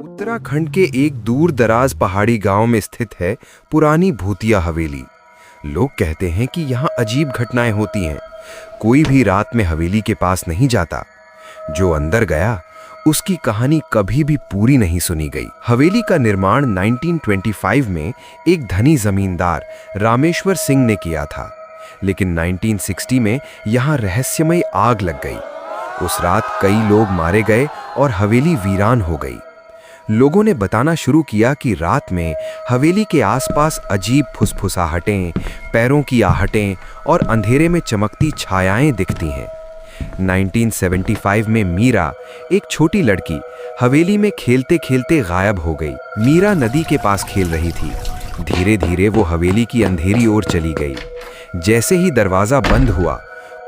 उत्तराखंड के एक दूर दराज पहाड़ी गांव में स्थित है पुरानी भूतिया हवेली। लोग कहते हैं कि यहाँ अजीब घटनाएं होती हैं। कोई भी रात में हवेली के पास नहीं जाता। जो अंदर गया उसकी कहानी कभी भी पूरी नहीं सुनी गई। हवेली का निर्माण 1925 में एक धनी जमींदार रामेश्वर सिंह ने किया था, लेकिन 1960 में यहाँ रहस्यमय आग लग गई। उस रात कई लोग मारे गए और हवेली वीरान हो गई। लोगों ने बताना शुरू किया कि रात में हवेली के आसपास अजीब फुसफुसाहटें, पैरों की आहटें और अंधेरे में चमकती छायाएं दिखती हैं। 1975 में मीरा, एक छोटी लड़की, हवेली में खेलते खेलते गायब हो गई। मीरा नदी के पास खेल रही थी। धीरे धीरे वो हवेली की अंधेरी ओर चली गई। जैसे ही दरवाजा बंद हुआ,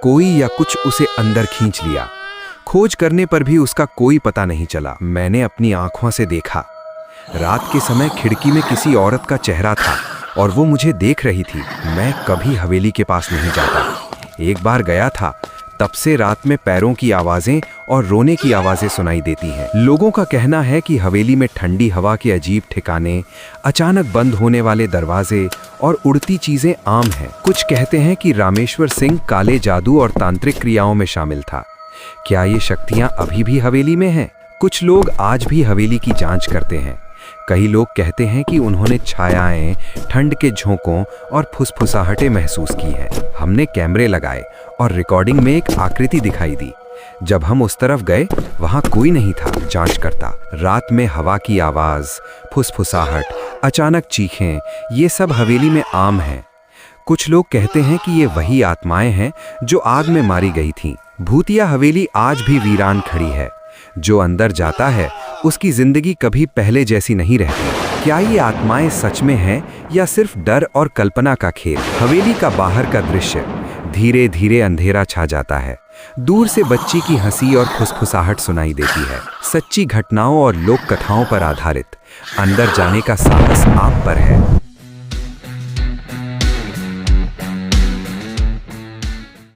कोई या कुछ उसे अंदर खींच लिया। खोज करने पर भी उसका कोई पता नहीं चला। मैंने अपनी आंखों से देखा। रात के समय खिड़की में किसी औरत का चेहरा था और वो मुझे देख रही थी। मैं कभी हवेली के पास नहीं जाता। एक बार गया था, तब से रात में पैरों की आवाजें और रोने की आवाजें सुनाई देती हैं। लोगों का कहना है कि हवेली में ठंडी हवा के अजीब ठिकाने, अचानक बंद होने वाले दरवाजे और उड़ती चीजें आम हैं। कुछ कहते हैं कि रामेश्वर सिंह काले जादू और तांत्रिक क्रियाओं में शामिल था। क्या ये शक्तियां अभी भी हवेली में हैं? कुछ लोग आज भी हवेली की जांच करते हैं। कई लोग कहते हैं कि उन्होंने छायाएं, ठंड के झोंकों और फुसफुसाहटें महसूस की हैं। हमने कैमरे लगाए और रिकॉर्डिंग में एक आकृति दिखाई दी। जब हम उस तरफ गए, वहां कोई नहीं था जांच करता। रात में हवा की आवाज, फुसफुसाहट, अचानक चीखें, ये सब हवेली में आम हैं। कुछ लोग कहते हैं कि ये वही आत्माएं हैं जो आग में मारी गई थीं। भूतिया हवेली आज भी वीरान खड़ी है। जो अंदर जाता है उसकी जिंदगी कभी पहले जैसी नहीं रहती। क्या ये आत्माएं सच में हैं या सिर्फ डर और कल्पना का खेल? हवेली का बाहर का दृश्य। धीरे धीरे अंधेरा छा जाता है। दूर से बच्ची की हंसी और फुसफुसाहट सुनाई देती है। सच्ची घटनाओं और लोक कथाओं पर आधारित। अंदर जाने का साहस आप पर है।